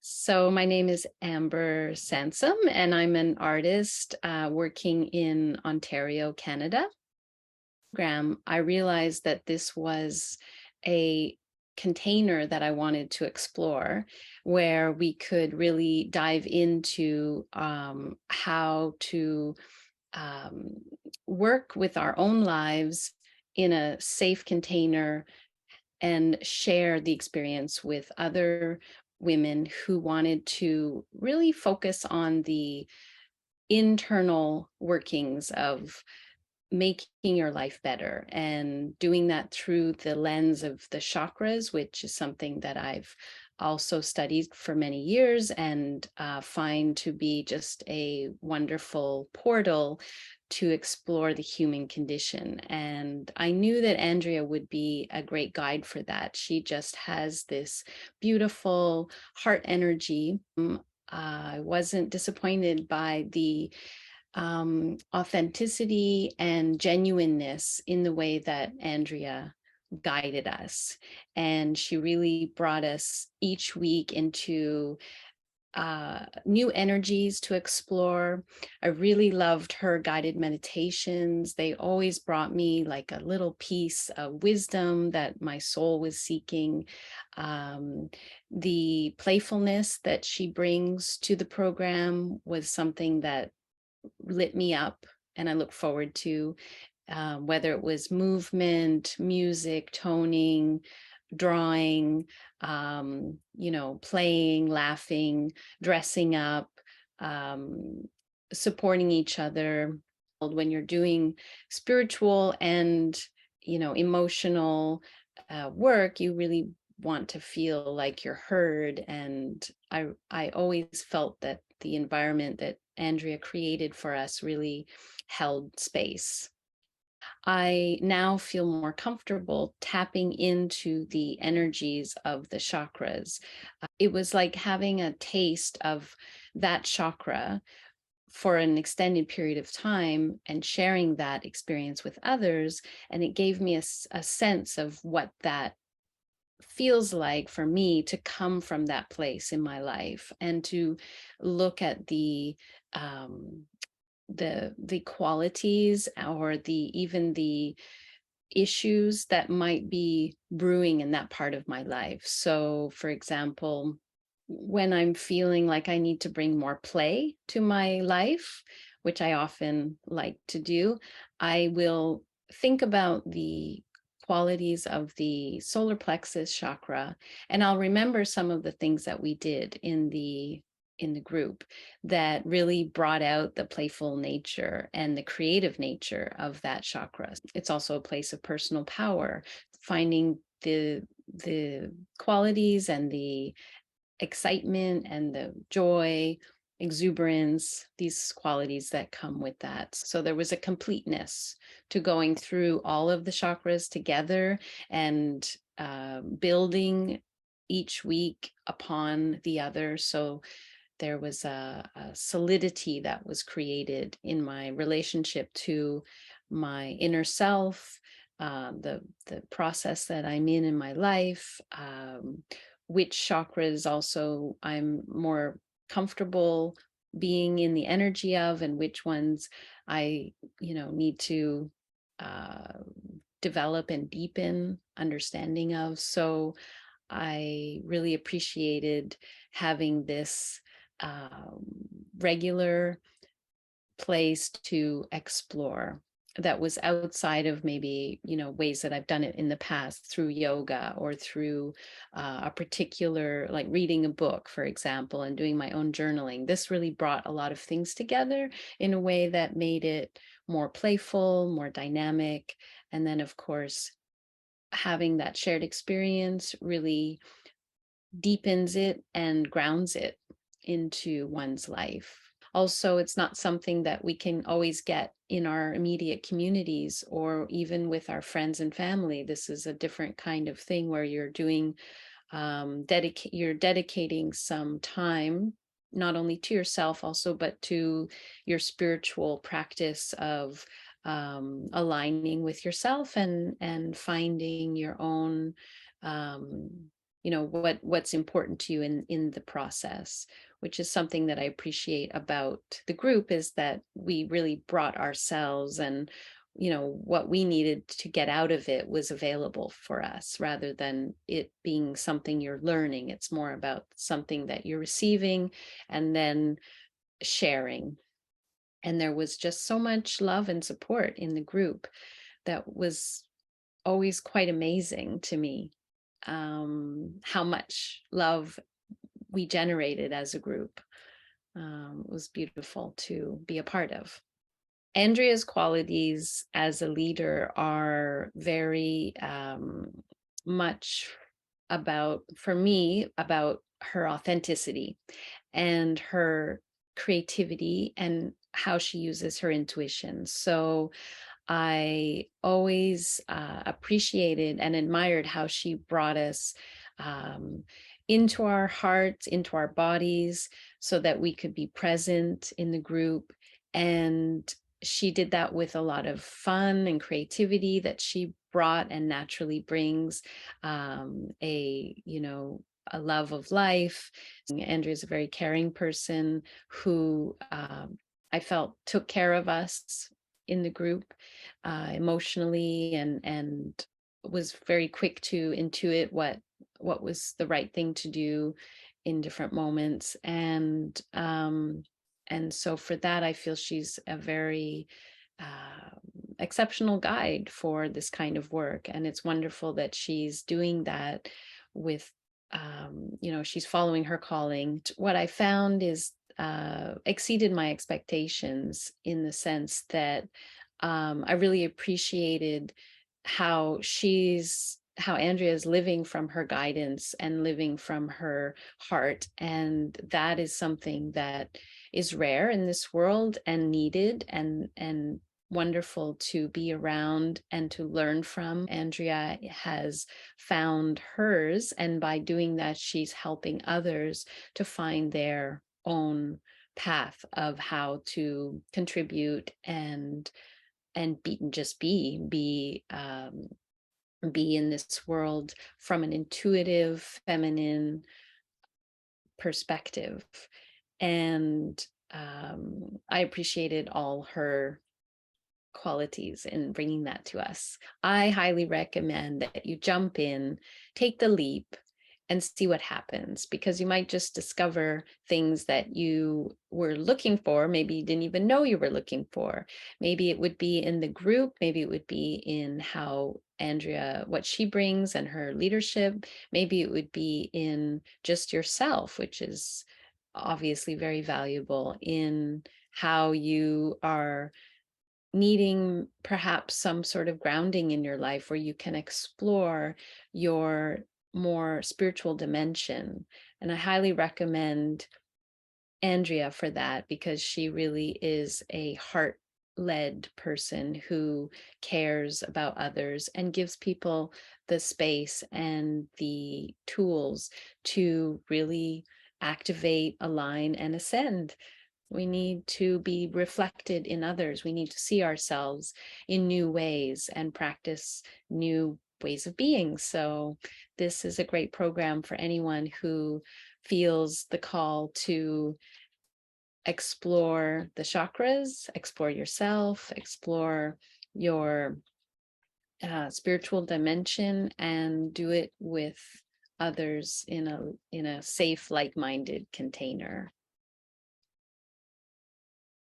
So my name is Amber Sansom, and I'm an artist working in Ontario, Canada. I realized that this was a container that I wanted to explore, where we could really dive into how to um, work with our own lives in a safe container and share the experience with other women who wanted to really focus on the internal workings of making your life better and doing that through the lens of the chakras, which is something that I've also studied for many years and find to be just a wonderful portal to explore the human condition. And I knew that Andrea would be a great guide for that. She just has this beautiful heart energy. I wasn't disappointed by the authenticity and genuineness in the way that Andrea guided us. And she really brought us each week into new energies to explore. I really loved her guided meditations. They always brought me like a little piece of wisdom that my soul was seeking. The playfulness that she brings to the program was something that lit me up, and I look forward to whether it was movement, music, toning, drawing, playing, laughing, dressing up, um, supporting each other. When you're doing spiritual and emotional work, you really want to feel like you're heard. And I always felt that the environment that Andrea created for us really held space. I now feel more comfortable tapping into the energies of the chakras. It was like having a taste of that chakra for an extended period of time and sharing that experience with others. And it gave me a sense of what that feels like for me to come from that place in my life and to look at um, the qualities or even the issues that might be brewing in that part of my life. So, for example, when I'm feeling like I need to bring more play to my life, which I often like to do, I will think about the qualities of the solar plexus chakra, and I'll remember some of the things that we did in the group that really brought out the playful nature and the creative nature of that chakra. It's also a place of personal power, finding the qualities and the excitement and the joy, exuberance, these qualities that come with that. So there was a completeness to going through all of the chakras together and building each week upon the other. So there was a solidity that was created in my relationship to my inner self, the process that I'm in my life, which chakras also I'm more comfortable being in the energy of, and which ones I, need to uh, develop and deepen understanding of. So I really appreciated having this um, regular place to explore that was outside of maybe ways that I've done it in the past through yoga or through a particular, like reading a book, for example, and doing my own journaling. This really brought a lot of things together in a way that made it more playful, more dynamic. And then, of course, having that shared experience really deepens it and grounds it into one's life. Also, it's not something that we can always get in our immediate communities or even with our friends and family. This is a different kind of thing where you're doing, you're dedicating some time, not only to yourself also, but to your spiritual practice of aligning with yourself and finding your own what's important to you in the process, which is something that I appreciate about the group, is that we really brought ourselves, and what we needed to get out of it was available for us, rather than it being something you're learning. It's more about something that you're receiving and then sharing. And there was just so much love and support in the group that was always quite amazing to me, how much love we generated as a group. It was beautiful to be a part of. Andrea's qualities as a leader are very much about, for me, about her authenticity and her creativity and how she uses her intuition. So I always appreciated and admired how she brought us into our hearts, into our bodies, so that we could be present in the group. And she did that with a lot of fun and creativity that she brought and naturally brings, a love of life. Andrea is a very caring person who I felt took care of us in the group emotionally, and was very quick to intuit what was the right thing to do in different moments. And so for that, I feel she's a very exceptional guide for this kind of work. And it's wonderful that she's doing that with, she's following her calling. What I found is exceeded my expectations, in the sense that I really appreciated how Andrea is living from her guidance and living from her heart. And that is something that is rare in this world and needed, and wonderful to be around and to learn from. Andrea has found hers, and by doing that, she's helping others to find their own path of how to contribute and be in this world from an intuitive, feminine perspective. And I appreciated all her qualities in bringing that to us. I highly recommend that you jump in, take the leap, and see what happens, because you might just discover things that you were looking for, maybe you didn't even know you were looking for. Maybe it would be in the group, maybe it would be in how Andrea, what she brings and her leadership, maybe it would be in just yourself, which is obviously very valuable, in how you are needing perhaps some sort of grounding in your life, where you can explore your more spiritual dimension. And I highly recommend Andrea for that, because she really is a heart-led person who cares about others and gives people the space and the tools to really activate, align, and ascend. We need to be reflected in others. We need to see ourselves in new ways and practice new ways of being. So this is a great program for anyone who feels the call to explore the chakras, explore yourself, explore your spiritual dimension, and do it with others in a safe, like-minded container.